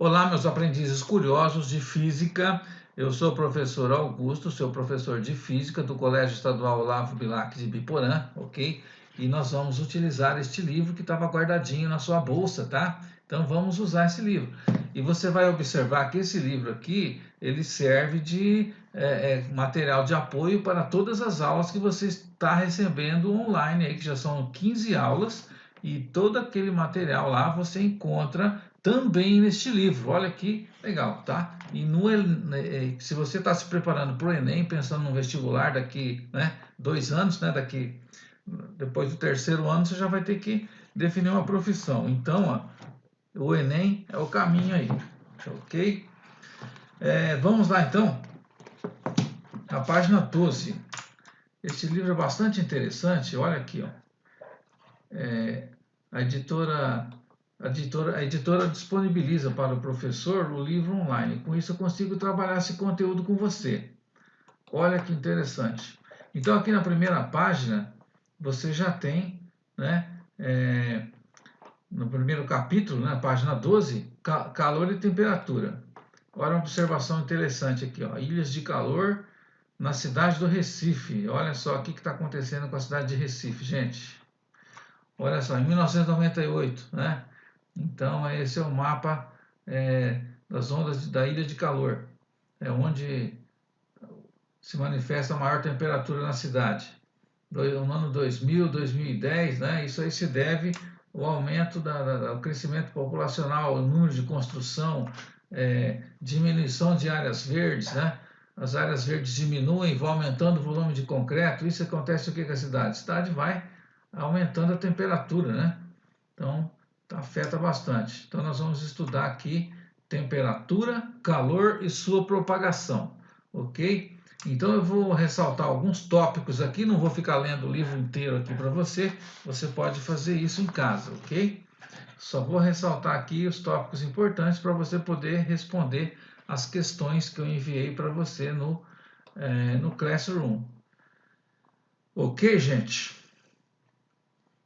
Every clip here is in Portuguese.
Olá, meus aprendizes curiosos de física. Eu sou o professor Augusto, seu professor de física do Colégio Estadual Olavo Bilac de Biporã, ok? E nós vamos utilizar este livro que estava guardadinho na sua bolsa, tá? Então vamos usar esse livro. E você vai observar que esse livro aqui, ele serve de material de apoio para todas as aulas que você está recebendo online, aí, que já são 15 aulas, e todo aquele material lá você encontra também neste livro. Olha que legal, tá? E se você está se preparando para o Enem, pensando no vestibular daqui, né, 2 anos, né, depois do terceiro ano, você já vai ter que definir uma profissão. Então, ó, o Enem é o caminho aí, ok? Vamos lá, então, a página 12. Este livro é bastante interessante. Olha aqui, ó. A editora a editora disponibiliza para o professor o livro online. Com isso, eu consigo trabalhar esse conteúdo com você. Olha que interessante. Então, aqui na primeira página, você já tem, né, no primeiro capítulo, na página 12, calor e temperatura. Olha uma observação interessante aqui, ó. Ilhas de calor na cidade do Recife. Olha só o que está acontecendo com a cidade de Recife, gente. Olha só, em 1998, né? Então, esse é o mapa das ondas da ilha de calor, é onde se manifesta a maior temperatura na cidade. No ano 2000, 2010, né? Isso aí se deve ao aumento do crescimento populacional, o número de construção, diminuição de áreas verdes, né? As áreas verdes diminuem, vão aumentando o volume de concreto. Isso acontece o que com a cidade? A cidade vai aumentando a temperatura, né? Então, afeta bastante. Então, nós vamos estudar aqui temperatura, calor e sua propagação, ok? Então, eu vou ressaltar alguns tópicos aqui, não vou ficar lendo o livro inteiro aqui para você, você pode fazer isso em casa, ok? Só vou ressaltar aqui os tópicos importantes para você poder responder as questões que eu enviei para você no Classroom. Ok, gente?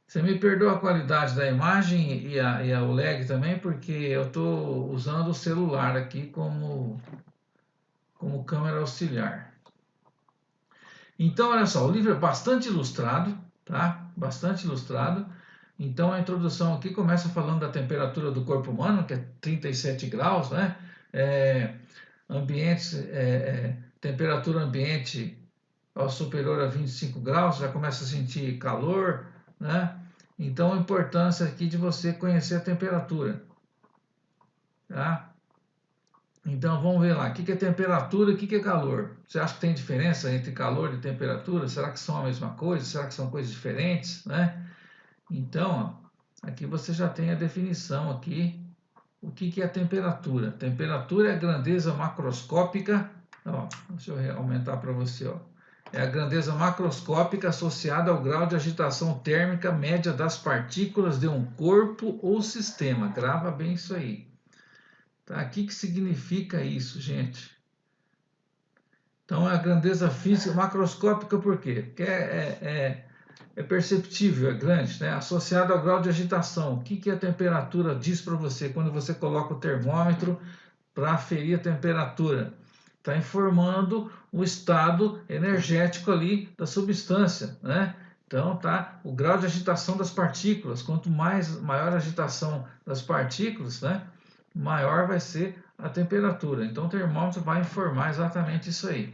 Você me perdoa a qualidade da imagem e o lag também, porque eu estou usando o celular aqui como câmera auxiliar. Então, olha só, o livro é bastante ilustrado, tá? Bastante ilustrado. Então, a introdução aqui começa falando da temperatura do corpo humano, que é 37 graus, né? Temperatura ambiente ao superior a 25 graus, já começa a sentir calor, né? Então, a importância aqui de você conhecer a temperatura, tá? Então, vamos ver lá, o que é temperatura e o que é calor? Você acha que tem diferença entre calor e temperatura? Será que são a mesma coisa? Será que são coisas diferentes, né? Então, ó, aqui você já tem a definição aqui, o que é temperatura? Temperatura é a grandeza macroscópica, ó, deixa eu aumentar para você, ó. É a grandeza macroscópica associada ao grau de agitação térmica média das partículas de um corpo ou sistema. Grava bem isso aí. Tá? O que significa isso, gente? Então, é a grandeza física macroscópica por quê? Porque é perceptível, é grande, né? Associada ao grau de agitação. O que a temperatura diz para você quando você coloca o termômetro para aferir a temperatura? Está informando o estado energético ali da substância, né? Então, tá o grau de agitação das partículas. Quanto maior a agitação das partículas, né, maior vai ser a temperatura. Então, o termômetro vai informar exatamente isso aí.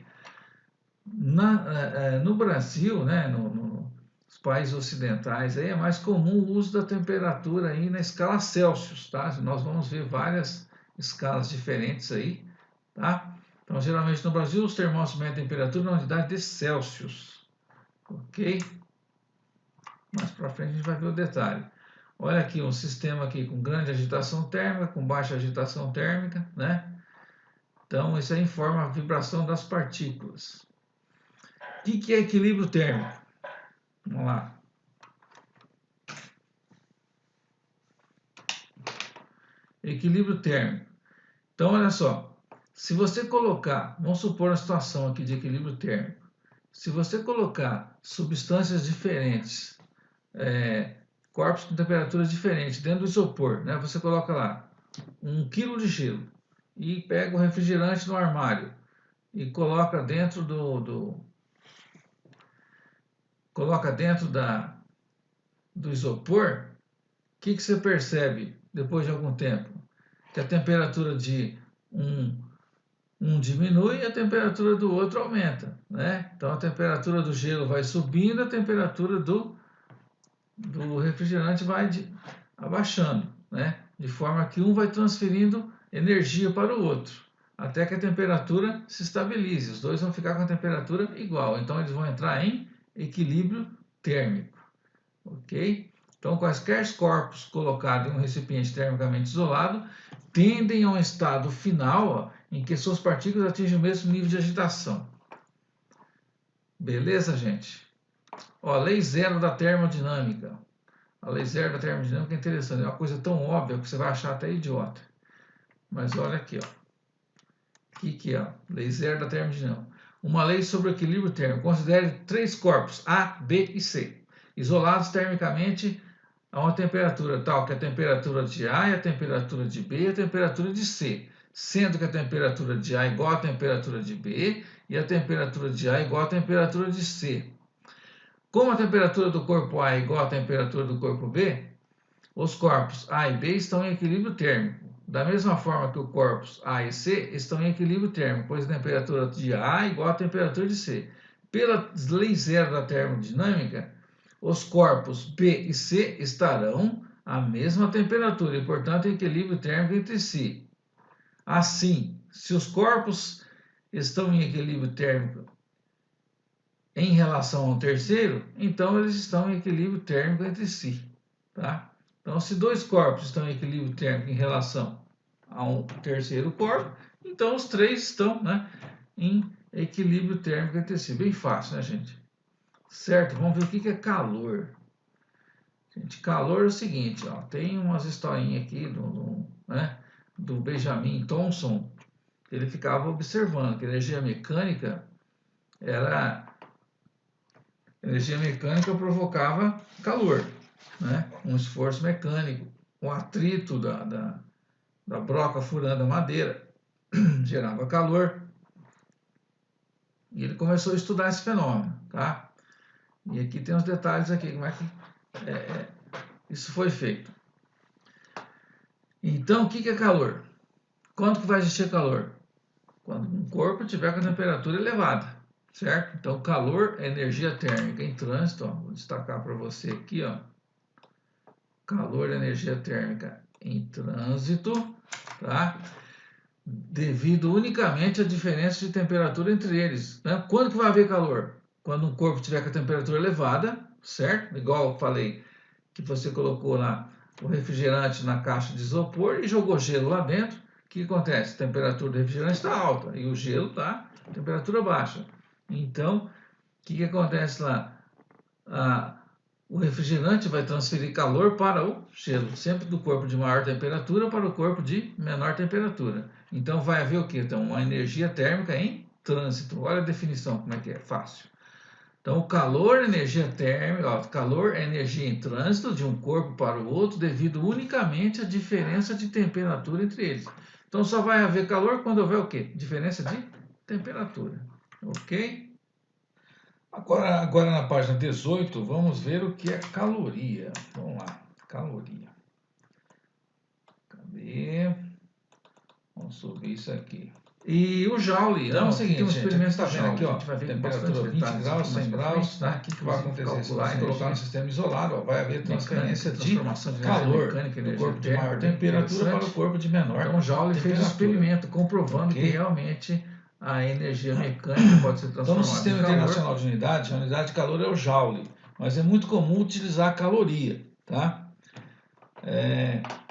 No Brasil, né, nos países ocidentais, aí é mais comum o uso da temperatura aí na escala Celsius, tá? Nós vamos ver várias escalas diferentes aí, tá? Então, geralmente no Brasil, os termômetros medem a temperatura na unidade de Celsius, ok? Mais para frente a gente vai ver o detalhe. Olha aqui um sistema aqui com grande agitação térmica, com baixa agitação térmica, né? Então, isso aí informa a vibração das partículas. O que é equilíbrio térmico? Vamos lá. Equilíbrio térmico. Então, olha só. Se você colocar, vamos supor uma situação aqui de equilíbrio térmico. Se você colocar substâncias diferentes, corpos com temperaturas diferentes dentro do isopor, né? Você coloca lá 1 quilo de gelo e pega o refrigerante no armário e coloca dentro do isopor, o que você percebe depois de algum tempo? Que a temperatura de um diminui e a temperatura do outro aumenta, né? Então a temperatura do gelo vai subindo, a temperatura do refrigerante vai abaixando, né? De forma que um vai transferindo energia para o outro, até que a temperatura se estabilize. Os dois vão ficar com a temperatura igual, então eles vão entrar em equilíbrio térmico, ok? Então, quaisquer corpos colocados em um recipiente termicamente isolado tendem a um estado final em que suas partículas atingem o mesmo nível de agitação. Beleza, gente? Ó, lei zero da termodinâmica. A lei zero da termodinâmica é interessante, é uma coisa tão óbvia que você vai achar até idiota. Mas olha aqui, ó. O que é? Lei zero da termodinâmica. Uma lei sobre o equilíbrio térmico. Considere 3 corpos, A, B e C, isolados termicamente a uma temperatura tal que a temperatura de A é a temperatura de B e a temperatura de C, sendo que a temperatura de A é igual à temperatura de B e a temperatura de A é igual à temperatura de C. Como a temperatura do corpo A é igual à temperatura do corpo B, os corpos A e B estão em equilíbrio térmico. Da mesma forma que os corpos A e C estão em equilíbrio térmico, pois a temperatura de A é igual à temperatura de C. Pela lei zero da termodinâmica, os corpos B e C estarão à mesma temperatura e, portanto, em equilíbrio térmico entre si. Assim, se os corpos estão em equilíbrio térmico em relação ao terceiro, então eles estão em equilíbrio térmico entre si, tá? Então, se 2 corpos estão em equilíbrio térmico em relação a um terceiro corpo, então os 3 estão, né, em equilíbrio térmico entre si. Bem fácil, né, gente? Certo? Vamos ver o que é calor. Gente, calor é o seguinte, ó, tem umas historinhas aqui do Benjamin Thompson, que ele ficava observando que energia mecânica provocava calor, né? Um esforço mecânico, o atrito da broca furando a madeira gerava calor. E ele começou a estudar esse fenômeno, tá? E aqui tem os detalhes aqui, como é que isso foi feito. Então, o que é calor? Quando que vai existir calor? Quando um corpo tiver com a temperatura elevada, certo? Então, calor é energia térmica em trânsito, ó, vou destacar para você aqui, ó. Calor é energia térmica em trânsito, tá? Devido unicamente à diferença de temperatura entre eles, né? Quando que vai haver calor? Quando um corpo tiver com a temperatura elevada, certo? Igual eu falei que você colocou lá o refrigerante na caixa de isopor e jogou gelo lá dentro. O que acontece? A temperatura do refrigerante está alta e o gelo está a temperatura baixa. Então, o que acontece lá? O refrigerante vai transferir calor para o gelo, sempre do corpo de maior temperatura para o corpo de menor temperatura. Então, vai haver o quê? Então, uma energia térmica em trânsito. Olha a definição, como é que é? Fácil. Então, o calor é energia térmica, ó, calor é energia em trânsito de um corpo para o outro devido unicamente à diferença de temperatura entre eles. Então, só vai haver calor quando houver o quê? Diferença de temperatura, ok? Agora na página 18, vamos ver o que é caloria. Vamos lá, caloria. Cadê? Vamos subir isso aqui. E o Joule, então, é o seguinte, um experimento está vendo aqui, ó, a gente vai ver temperatura 20 graus, 100 graus, né? O que vai acontecer? Se você colocar no sistema isolado, ó, vai haver transferência de calor do corpo de maior temperatura para o corpo de menor. Então, o Joule fez um experimento comprovando que realmente a energia mecânica pode ser transformada em calor. Então, no Sistema Internacional de Unidade, a unidade de calor é o Joule, mas é muito comum utilizar a caloria, tá?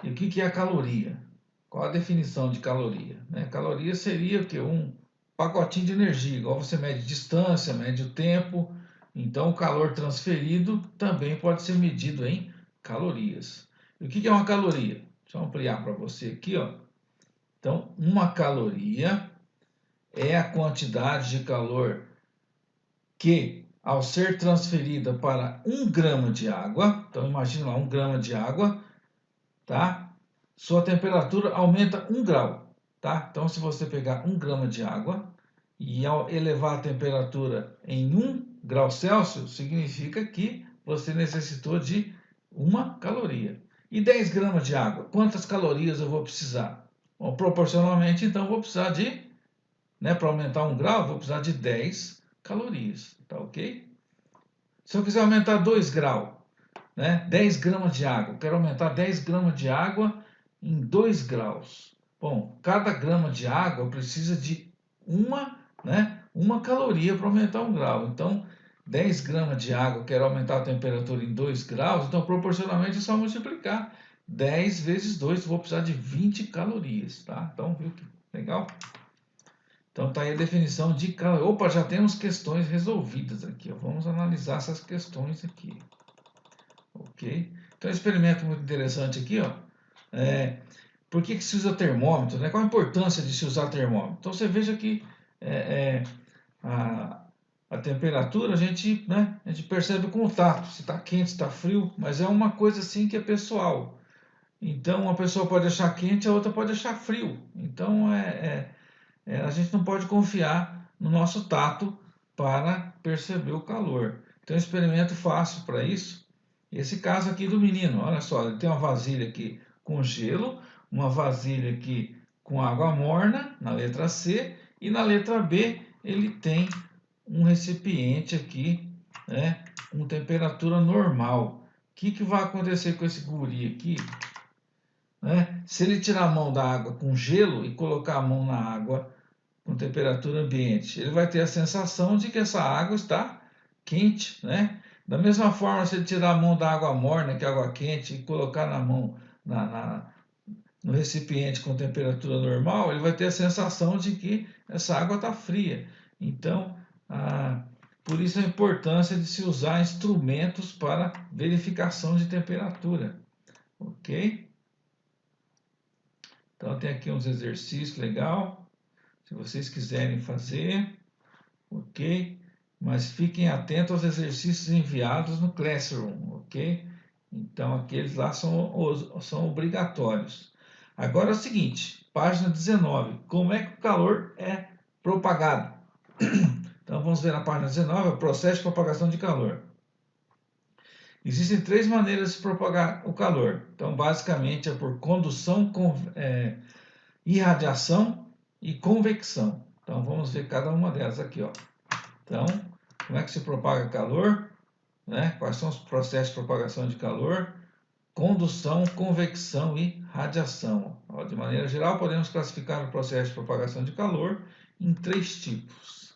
E o que é a caloria? Qual a definição de caloria? Caloria seria o quê? Um pacotinho de energia, igual você mede distância, mede o tempo. Então, o calor transferido também pode ser medido em calorias. E o que é uma caloria? Deixa eu ampliar para você aqui, ó. Então, uma caloria é a quantidade de calor que, ao ser transferida para 1 grama de água, então imagina lá 1 grama de água, tá? sua temperatura aumenta 1 grau, tá? Então, se você pegar 1 grama de água e ao elevar a temperatura em 1 grau Celsius, significa que você necessitou de 1 caloria. E 10 gramas de água, quantas calorias eu vou precisar? Bom, proporcionalmente, então, eu vou precisar de, para aumentar 1 grau, eu vou precisar de 10 calorias, tá ok? Se eu quiser aumentar 2 graus, 10 gramas de água. Eu quero aumentar 10 gramas de água em 2 graus. Bom, cada grama de água precisa de uma caloria para aumentar 1 grau. Então, 10 gramas de água, eu quero aumentar a temperatura em 2 graus, então proporcionalmente é só multiplicar. 10 vezes 2, vou precisar de 20 calorias, tá? Então, viu que legal? Então, tá aí a definição de caloria. Opa, já temos questões resolvidas aqui, ó. Vamos analisar essas questões aqui. Ok? Então, um experimento muito interessante aqui, ó. Por que se usa termômetro, né? Qual a importância de se usar termômetro? Então, você veja que a temperatura a gente percebe com o tato, se está quente, se está frio, mas é uma coisa assim que é pessoal. Então, uma pessoa pode achar quente, a outra pode achar frio. Então, a gente não pode confiar no nosso tato para perceber o calor. Então, um experimento fácil para isso. Esse caso aqui do menino, olha só, ele tem uma vasilha aqui com gelo, uma vasilha aqui com água morna, na letra C, e na letra B ele tem um recipiente aqui, com temperatura normal. O que vai acontecer com esse guri aqui? Se ele tirar a mão da água com gelo e colocar a mão na água com temperatura ambiente, ele vai ter a sensação de que essa água está quente, Da mesma forma, se ele tirar a mão da água morna, que é água quente, e colocar na mão, no recipiente com temperatura normal, ele vai ter a sensação de que essa água está fria. Então, por isso a importância de se usar instrumentos para verificação de temperatura, ok? Então, tem aqui uns exercícios legal, se vocês quiserem fazer, ok? Mas fiquem atentos aos exercícios enviados no Classroom, ok? Então, aqueles lá são obrigatórios. Agora é o seguinte, página 19, como é que o calor é propagado? Então, vamos ver na página 19, o processo de propagação de calor. Existem 3 maneiras de propagar o calor. Então, basicamente, é por condução, irradiação e convecção. Então, vamos ver cada uma delas aqui, ó. Então, como é que se propaga calor? Quais são os processos de propagação de calor? Condução, convecção e radiação. De maneira geral, podemos classificar o processo de propagação de calor em 3 tipos.